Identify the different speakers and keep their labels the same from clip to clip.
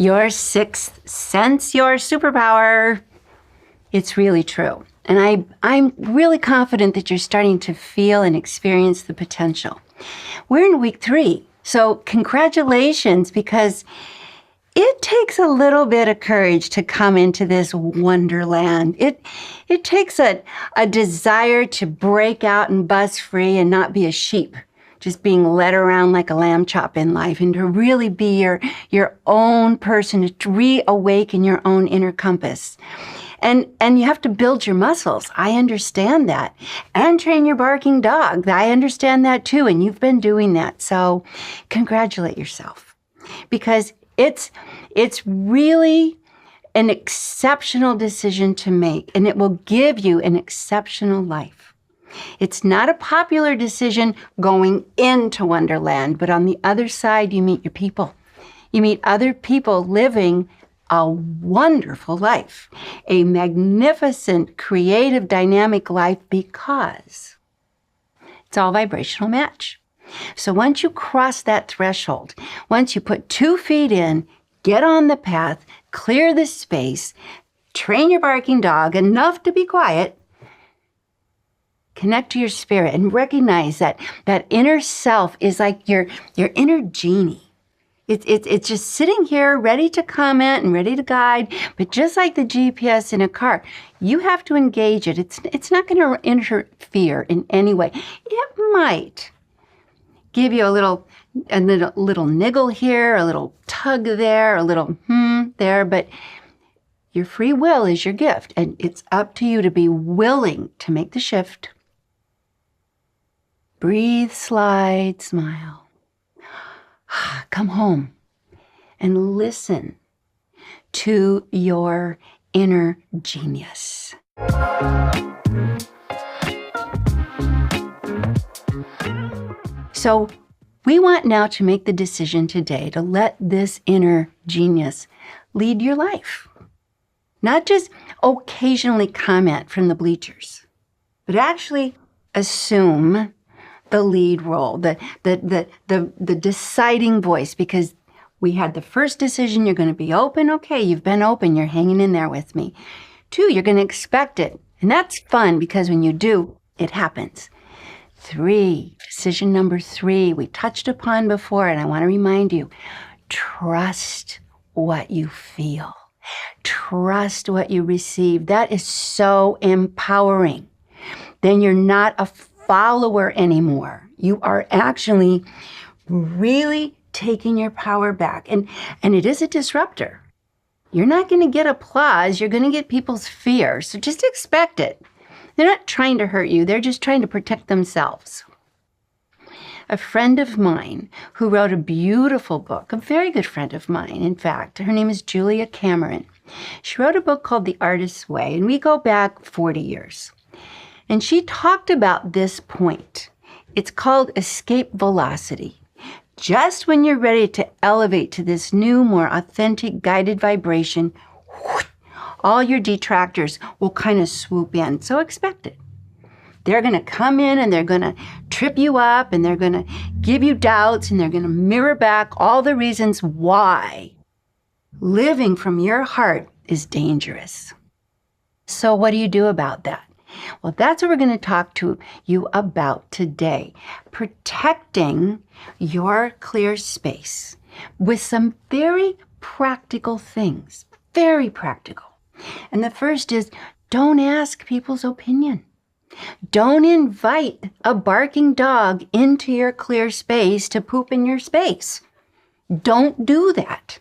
Speaker 1: Your sixth sense, your superpower. It's really true. And I'm really confident that you're starting to feel and experience the potential. We're in week 3, so congratulations, because it takes a little bit of courage to come into this wonderland. It takes a desire to break out and bust free and not be a sheep, just being led around like a lamb chop in life, and to really be your own person, to reawaken your own inner compass. And you have to build your muscles. I understand that. And train your barking dog. I understand that too. And you've been doing that. So congratulate yourself, because it's really an exceptional decision to make, and it will give you an exceptional life. It's not a popular decision going into Wonderland, but on the other side, you meet your people. You meet other people living a wonderful life, a magnificent, creative, dynamic life, because it's all vibrational match. So once you cross that threshold, once you put 2 feet in, get on the path, clear the space, train your barking dog enough to be quiet, connect to your spirit, and recognize that inner self is like your inner genie. It's just sitting here ready to comment and ready to guide, but just like the GPS in a car, you have to engage it. It's not going to interfere in any way. It might give you a little niggle here, a little tug there, a little there, but your free will is your gift, and it's up to you to be willing to make the shift. Breathe, slide, smile. Come home and listen to your inner genius. So we want now to make the decision today to let this inner genius lead your life. Not just occasionally comment from the bleachers, but actually assume the lead role, the deciding voice, because we had the first decision, you're going to be open. Okay, you've been open, you're hanging in there with me. 2, you're going to expect it. And that's fun, because when you do, it happens. 3, decision number 3, we touched upon before, and I want to remind you, trust what you feel. Trust what you receive. That is so empowering. Then you're not a follower anymore. You are actually really taking your power back. And it is a disruptor. You're not going to get applause. You're going to get people's fear. So just expect it. They're not trying to hurt you. They're just trying to protect themselves. A friend of mine who wrote a beautiful book, a very good friend of mine, in fact, her name is Julia Cameron. She wrote a book called The Artist's Way, and we go back 40 years. And she talked about this point. It's called escape velocity. Just when you're ready to elevate to this new, more authentic, guided vibration, all your detractors will kind of swoop in. So expect it. They're going to come in and they're going to trip you up, and they're going to give you doubts, and they're going to mirror back all the reasons why living from your heart is dangerous. So what do you do about that? Well, that's what we're going to talk to you about today. Protecting your clear space with some very practical things. Very practical. And the first is, don't ask people's opinion. Don't invite a barking dog into your clear space to poop in your space. Don't do that.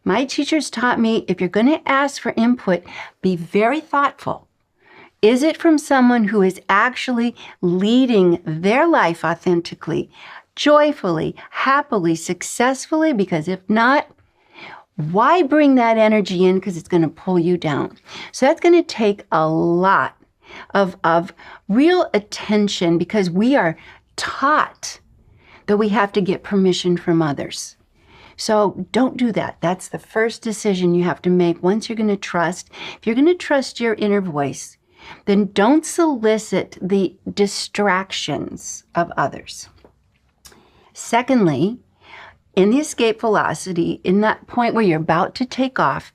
Speaker 1: My teachers taught me, if you're going to ask for input, be very thoughtful. Is it from someone who is actually leading their life authentically, joyfully, happily, successfully? Because if not, why bring that energy in? Because it's going to pull you down. So that's going to take a lot of real attention, because we are taught that we have to get permission from others. So don't do that. That's the first decision you have to make once you're going to trust. If you're going to trust your inner voice, then don't solicit the distractions of others. Secondly, in the escape velocity, in that point where you're about to take off,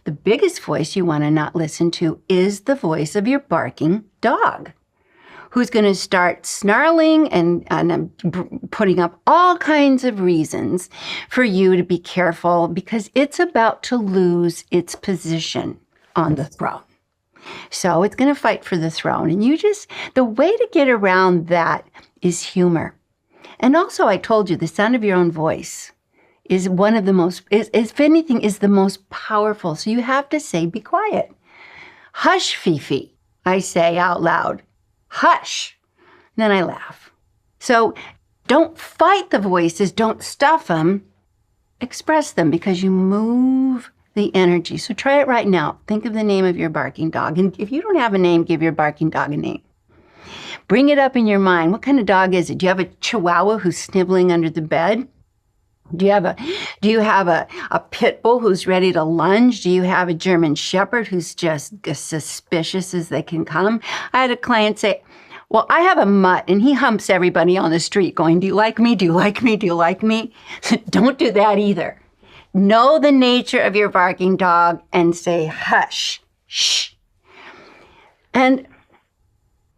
Speaker 1: the biggest voice you want to not listen to is the voice of your barking dog, who's going to start snarling and putting up all kinds of reasons for you to be careful because it's about to lose its position on the throne. So it's going to fight for the throne. And the way to get around that is humor. And also, I told you, the sound of your own voice is one of the most, if anything, is the most powerful. So you have to say, be quiet. Hush, Fifi, I say out loud. Hush. And then I laugh. So don't fight the voices. Don't stuff them. Express them because you move the energy. So try it right now. Think of the name of your barking dog. And if you don't have a name, give your barking dog a name. Bring it up in your mind. What kind of dog is it? Do you have a Chihuahua who's sniveling under the bed? Do you have a pit bull who's ready to lunge? Do you have a German Shepherd who's just as suspicious as they can come? I had a client say, well, I have a mutt and he humps everybody on the street going, do you like me? Do you like me? Do you like me? Don't do that either. Know the nature of your barking dog and say, hush, shh. And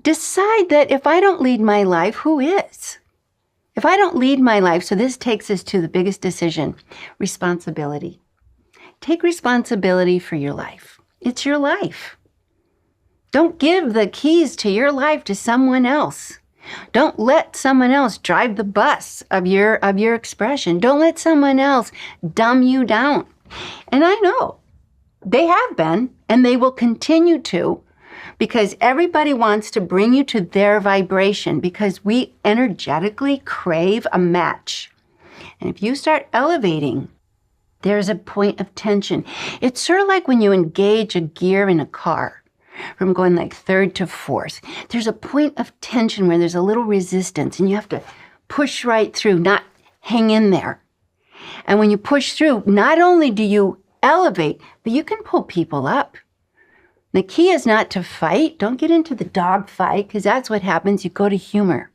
Speaker 1: decide that if I don't lead my life, who is? If I don't lead my life, so this takes us to the biggest decision, responsibility. Take responsibility for your life. It's your life. Don't give the keys to your life to someone else. Don't let someone else drive the bus of your expression. Don't let someone else dumb you down. And I know they have been, and they will continue to, because everybody wants to bring you to their vibration because we energetically crave a match. And if you start elevating, there's a point of tension. It's sort of like when you engage a gear in a car from going like third to fourth. There's a point of tension where there's a little resistance and you have to push right through, not hang in there. And when you push through, not only do you elevate, but you can pull people up. The key is not to fight. Don't get into the dog fight because that's what happens. You go to humor.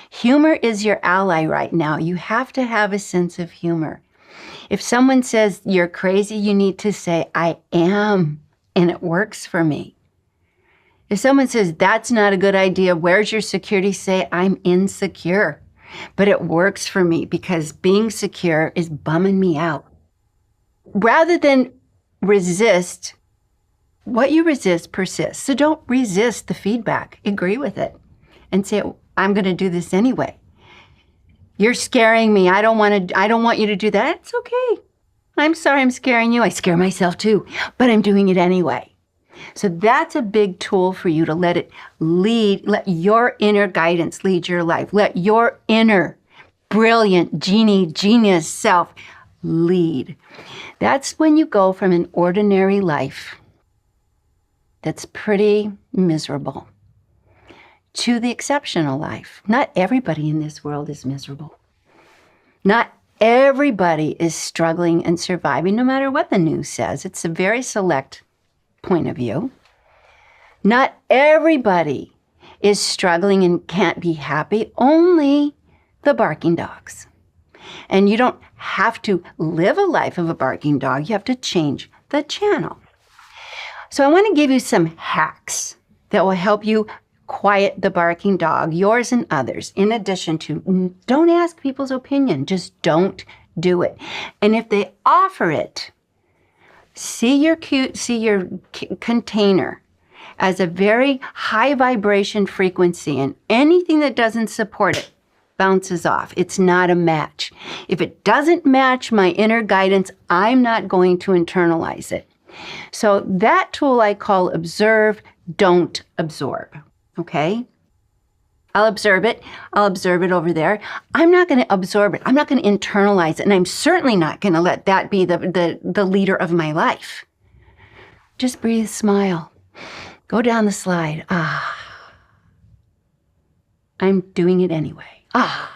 Speaker 1: Humor is your ally right now. You have to have a sense of humor. If someone says you're crazy, you need to say, I am, and it works for me. If someone says that's not a good idea, where's your security? Say, I'm insecure, but it works for me because being secure is bumming me out. Rather than resist, what you resist persists. So don't resist the feedback. Agree with it and say, I'm going to do this anyway. You're scaring me. I don't want you to do that. It's okay. I'm sorry I'm scaring you. I scare myself too, but I'm doing it anyway. So that's a big tool for you to let it lead, let your inner guidance lead your life. Let your inner brilliant genius self lead. That's when you go from an ordinary life that's pretty miserable to the exceptional life. Not everybody in this world is miserable. Not everybody is struggling and surviving, no matter what the news says. It's a very select point of view. Not everybody is struggling and can't be happy, only the barking dogs. And you don't have to live a life of a barking dog. You have to change the channel. So I want to give you some hacks that will help you quiet the barking dog, yours and others, in addition to don't ask people's opinion. Just don't do it. And if they offer it, see your container as a very high vibration frequency, and anything that doesn't support it bounces off. It's not a match. If it doesn't match my inner guidance, I'm not going to internalize it. So that tool I call observe, don't absorb. Okay? I'll observe it. I'll observe it over there. I'm not going to absorb it. I'm not going to internalize it. And I'm certainly not going to let that be the leader of my life. Just breathe, smile. Go down the slide. Ah. I'm doing it anyway. Ah.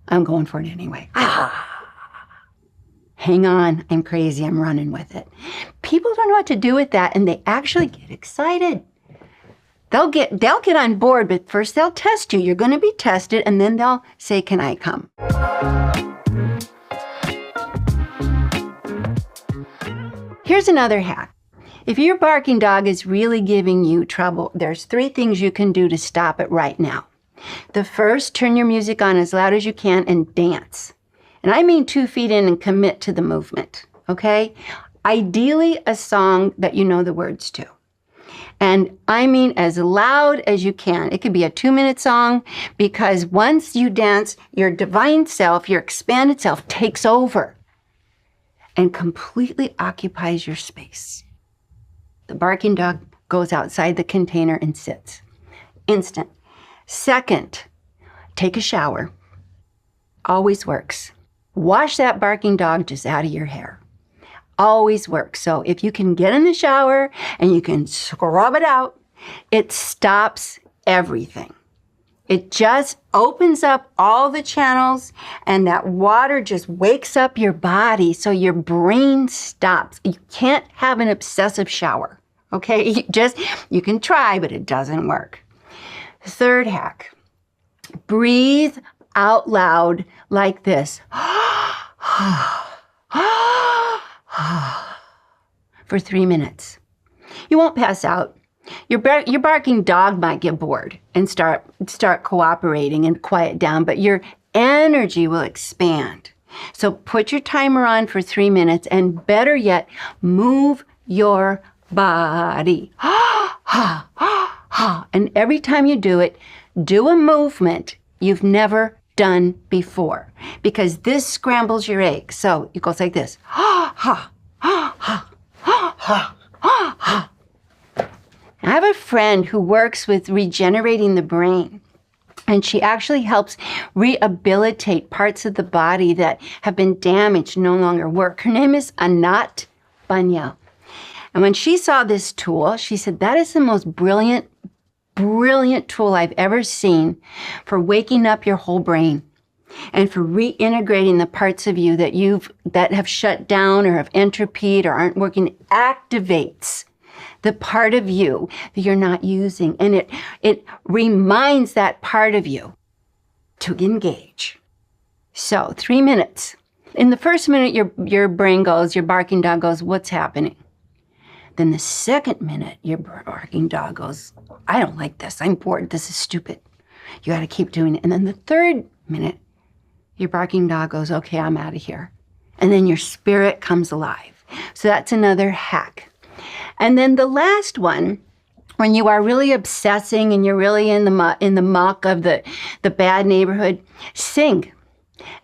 Speaker 1: I'm going for it anyway. Ah. Hang on, I'm crazy, I'm running with it. People don't know what to do with that, and they actually get excited. They'll get on board, but first they'll test you. You're going to be tested, and then they'll say, "Can I come?" Here's another hack. If your barking dog is really giving you trouble, there's 3 things you can do to stop it right now. The first, turn your music on as loud as you can and dance. And I mean 2 feet in and commit to the movement, okay? Ideally, a song that you know the words to. And I mean as loud as you can. It could be a 2-minute song, because once you dance, your divine self, your expanded self, takes over and completely occupies your space. The barking dog goes outside the container and sits. Instant. Second, take a shower. Always works. Wash that barking dog just out of your hair. Always works. So if you can get in the shower and you can scrub it out, it stops everything. It just opens up all the channels, and that water just wakes up your body so your brain stops. You can't have an obsessive shower, okay? You can try, but it doesn't work. Third hack, breathe out loud like this. For 3 minutes. You won't pass out. Your barking dog might get bored and start cooperating and quiet down, but your energy will expand. So put your timer on for 3 minutes, and better yet, move your body. And every time you do it, do a movement you've never done before, because this scrambles your egg. So it goes like this. I have a friend who works with regenerating the brain, and she actually helps rehabilitate parts of the body that have been damaged, no longer work. Her name is Anat Banyel. And when she saw this tool, she said, "That is the most brilliant tool I've ever seen for waking up your whole brain and for reintegrating the parts of you that have shut down or have entropied or aren't working." It activates the part of you that you're not using, and it reminds that part of you to engage. So 3 minutes. In the first minute, your brain goes, your barking dog goes, "What's happening?" Then the second minute, your barking dog goes, "I don't like this. I'm bored. This is stupid." You got to keep doing it. And then the third minute, your barking dog goes, "Okay, I'm out of here." And then your spirit comes alive. So that's another hack. And then the last one, when you are really obsessing and you're really in the muck of the bad neighborhood, sing.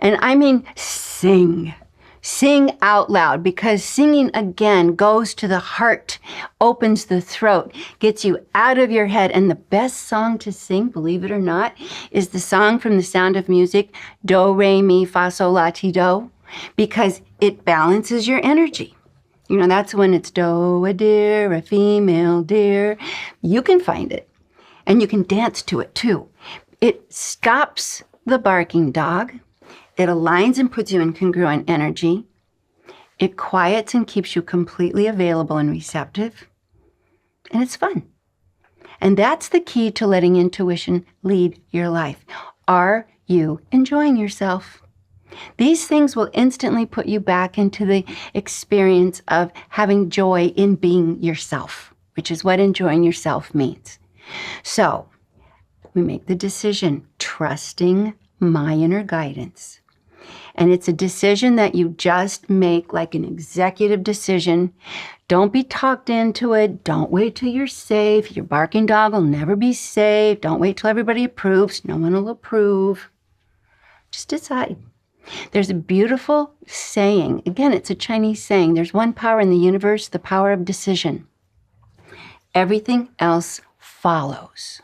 Speaker 1: And I mean sing. Sing out loud, because singing, again, goes to the heart, opens the throat, gets you out of your head. And the best song to sing, believe it or not, is the song from The Sound of Music, Do, Re, Mi, Fa, Sol, La, Ti, Do, because it balances your energy. You know, that's when it's do, a deer, a female deer. You can find it, and you can dance to it too. It stops the barking dog. It aligns and puts you in congruent energy. It quiets and keeps you completely available and receptive. And it's fun. And that's the key to letting intuition lead your life. Are you enjoying yourself? These things will instantly put you back into the experience of having joy in being yourself, which is what enjoying yourself means. So we make the decision, trusting my inner guidance. And it's a decision that you just make like an executive decision. Don't be talked into it. Don't wait till you're safe. Your barking dog will never be safe. Don't wait till everybody approves. No one will approve. Just decide. There's a beautiful saying. Again, it's a Chinese saying. There's one power in the universe, the power of decision. Everything else follows.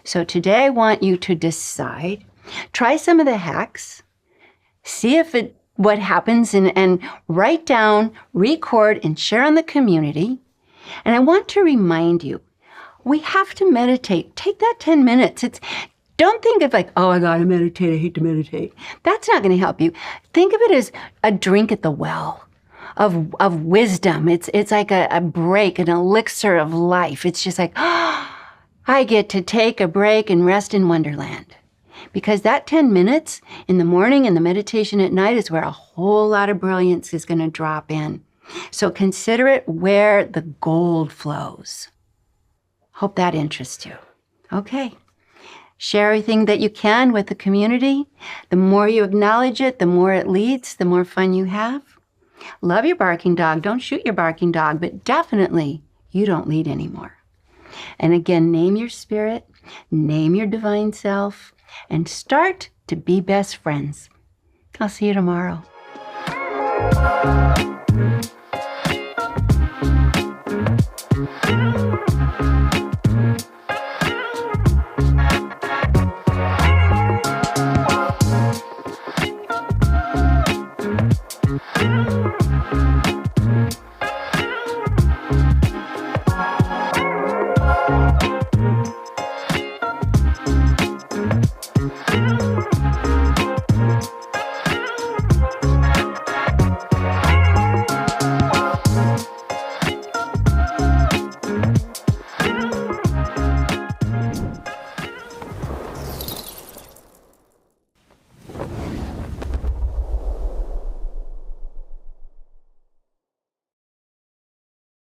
Speaker 1: So today I want you to decide. Try some of the hacks. See what happens, and write down, record, and share on the community. And I want to remind you, we have to meditate. Take that 10 minutes. Don't think of like, oh, I gotta meditate, I hate to meditate. That's not gonna help you. Think of it as a drink at the well of wisdom. It's like a break, an elixir of life. It's just like, I get to take a break and rest in Wonderland. Because that 10 minutes in the morning and the meditation at night is where a whole lot of brilliance is going to drop in. So consider it where the gold flows. Hope that interests you. Okay. Share everything that you can with the community. The more you acknowledge it, the more it leads, the more fun you have. Love your barking dog. Don't shoot your barking dog, but definitely you don't lead anymore. And again, name your spirit, name your divine self, and start to be best friends. I'll see you tomorrow.